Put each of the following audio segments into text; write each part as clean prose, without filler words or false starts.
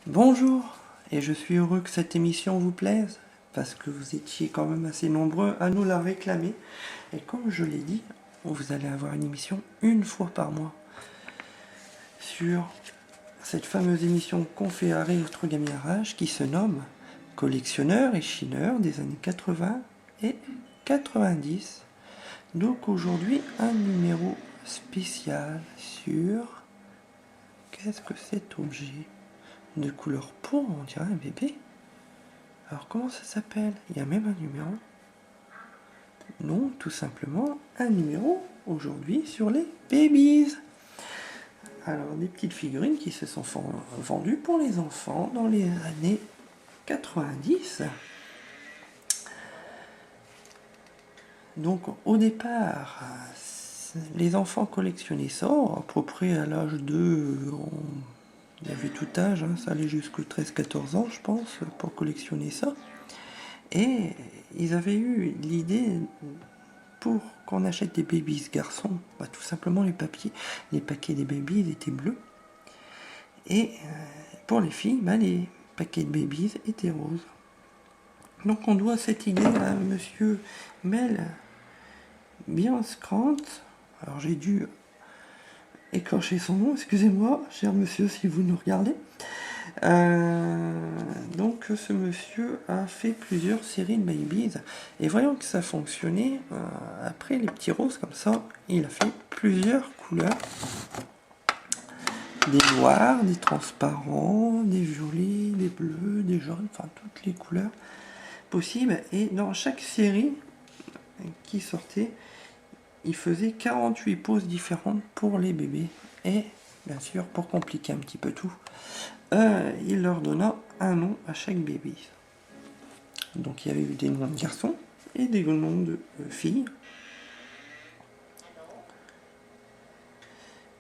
Bonjour, et je suis heureux que cette émission vous plaise, parce que vous étiez quand même assez nombreux à nous la réclamer. Et comme je l'ai dit, vous allez avoir une émission une fois par mois sur cette fameuse émission qu'on fait à Rétro Gaming Garage qui se nomme Collectionneurs et chineurs des années 80 et 90. Donc aujourd'hui, un numéro spécial sur... Qu'est-ce que cet objet de couleur pourpre, on dirait un bébé. Alors comment ça s'appelle? Il y a même un numéro. Non, tout simplement un numéro aujourd'hui sur les babies. Alors des petites figurines qui se sont vendues pour les enfants dans les années 90. Donc au départ, les enfants collectionnaient ça, à peu près à l'âge de... Il y avait tout âge, hein, ça allait jusqu'à 13-14 ans, je pense, pour collectionner ça. Et ils avaient eu l'idée, pour qu'on achète des babies garçons, bah, tout simplement les paquets des babies étaient bleus. Et pour les filles, bah, les paquets de babies étaient roses. Donc on doit cette idée à monsieur Mel Bianskrant. Alors j'ai dû écorcher son nom, excusez-moi, cher monsieur, si vous nous regardez. Donc ce monsieur a fait plusieurs séries de babies et voyant que ça fonctionnait, après les petits roses comme ça, il a fait plusieurs couleurs, des noirs, des transparents, des violets, des bleus, des jaunes, enfin toutes les couleurs possibles. Et dans chaque série qui sortait, il faisait 48 poses différentes pour les bébés. Et bien sûr, pour compliquer un petit peu tout, il leur donna un nom à chaque bébé. Donc il y avait eu des noms de garçons et des noms de filles.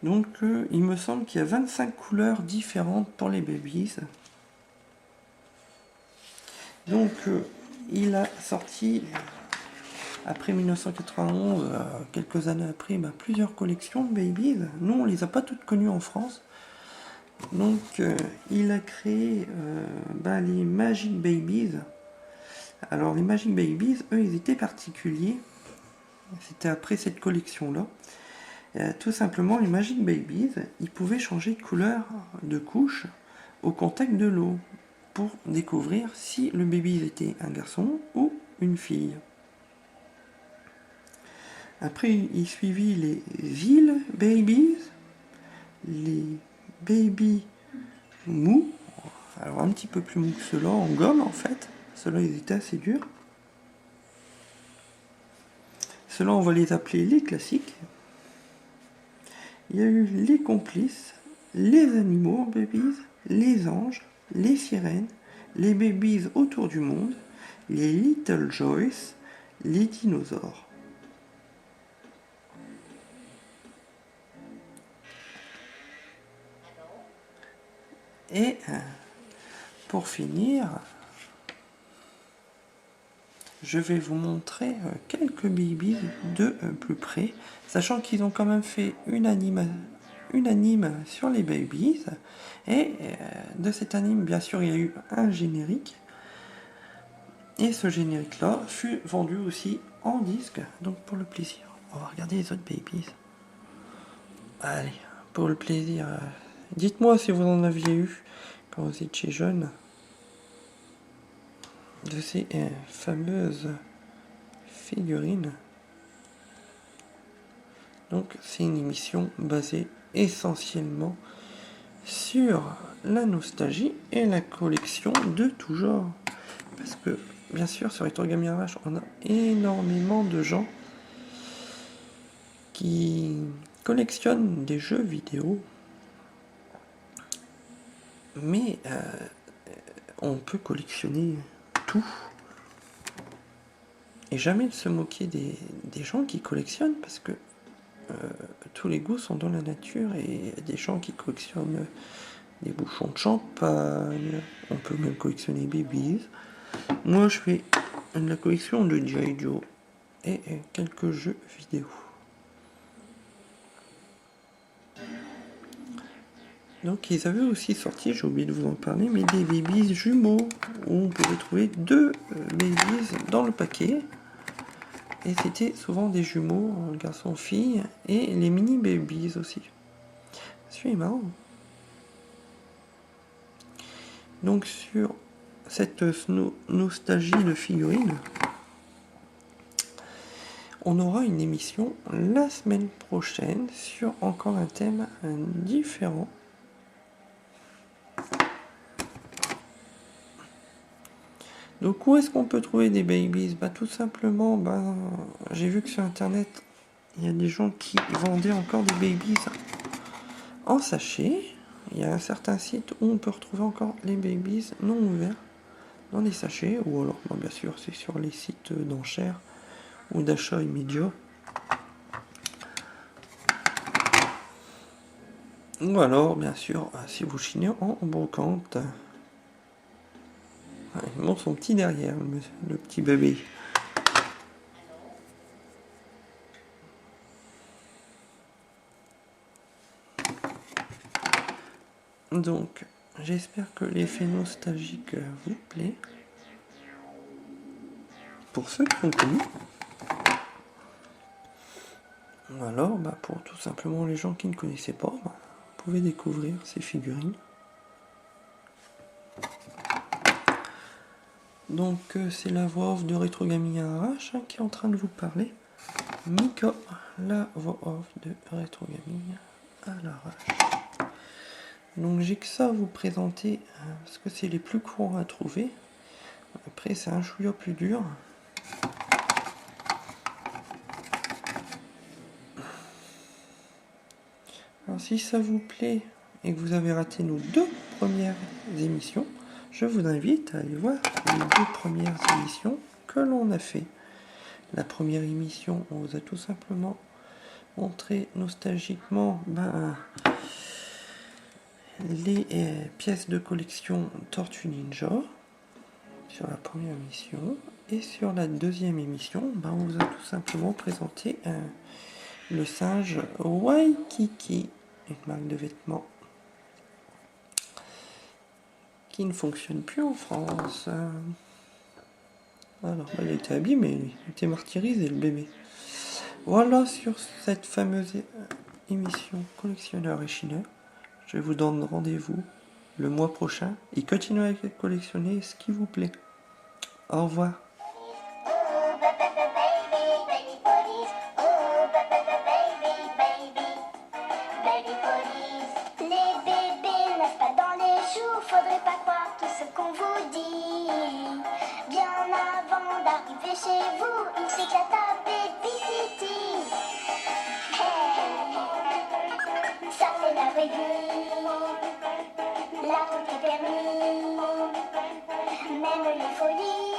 Donc il me semble qu'il y a 25 couleurs différentes pour les babies. Donc il a sorti, après 1991, quelques années après, plusieurs collections de babies. Nous, on les a pas toutes connues en France. Donc il a créé les Magic Babies. Alors les Magic Babies, eux, ils étaient particuliers. C'était après cette collection-là. Tout simplement, les Magic Babies, ils pouvaient changer de couleur de couche au contact de l'eau pour découvrir si le baby était un garçon ou une fille. Après, il suivit les Ville Babies, les Baby Mou, alors un petit peu plus mou que ceux-là, en gomme en fait. Ceux-là, ils étaient assez durs. Ceux-là, on va les appeler les classiques. Il y a eu les complices, les animaux babies, les anges, les sirènes, les babies autour du monde, les Little Joyce, les dinosaures. Et pour finir, je vais vous montrer quelques babies de plus près, sachant qu'ils ont quand même fait une anime sur les babies. Et de cet anime, bien sûr, il y a eu un générique. Et ce générique-là fut vendu aussi en disque. Donc pour le plaisir, on va regarder les autres babies. Allez, pour le plaisir. Dites-moi si vous en aviez eu quand vous étiez jeune. De ces fameuses figurines. Donc c'est une émission basée essentiellement sur la nostalgie et la collection de tout genre. Parce que bien sûr sur Retro Gaming Garage, on a énormément de gens qui collectionnent des jeux vidéo. Mais on peut collectionner tout. Et jamais de se moquer des gens qui collectionnent, parce que tous les goûts sont dans la nature, et il y a des gens qui collectionnent des bouchons de champagne, on peut même collectionner babies. Moi je fais de la collection de G.I. Joe et quelques jeux vidéo. Donc ils avaient aussi sorti, j'ai oublié de vous en parler, mais des babies jumeaux, où on pouvait trouver 2 babies dans le paquet. Et c'était souvent des jumeaux, garçon-fille, et les mini babies aussi. C'est marrant. Donc sur cette nostalgie de figurines, on aura une émission la semaine prochaine sur encore un thème différent. Donc où est-ce qu'on peut trouver des babies? Tout simplement, j'ai vu que sur internet, il y a des gens qui vendaient encore des babies en sachet. Il y a un certain site où on peut retrouver encore les babies non ouverts dans des sachets, ou alors bien sûr c'est sur les sites d'enchères ou d'achat immédiat. Ou alors bien sûr si vous chinez en brocante. Il montre son petit derrière, le petit bébé. Donc, j'espère que l'effet nostalgique vous plaît. Pour ceux qui ont connu. Ou alors, pour tout simplement les gens qui ne connaissaient pas, vous pouvez découvrir ces figurines. Donc, c'est la voix off de Retro Gaming Arrache qui est en train de vous parler. Mika, la voix off de Retro Gaming à l'arrache. Donc j'ai que ça à vous présenter parce que c'est les plus courants à trouver. Après c'est un chouïa plus dur. Alors si ça vous plaît et que vous avez raté nos 2 premières émissions, je vous invite à aller voir les 2 premières émissions que l'on a fait. La première émission, on vous a tout simplement montré nostalgiquement les pièces de collection Tortue Ninja sur la première émission, et sur la deuxième émission on vous a tout simplement présenté le singe Waikiki, une marque de vêtements qui ne fonctionne plus en France. Alors il a été abîmé, il a été martyrisé le bébé. Voilà, sur cette fameuse émission Collectionneur et Chineur, je vous donne rendez-vous le mois prochain et continuez à collectionner ce qui vous plaît. Au revoir. Les bébés naissent pas dans les choux, faudrait pas croire tout ce qu'on vous dit. Bien avant d'arriver chez vous, il s'éclate à baby-city. Hey, ça c'est la vraie vie, là tout est permis, même les folies.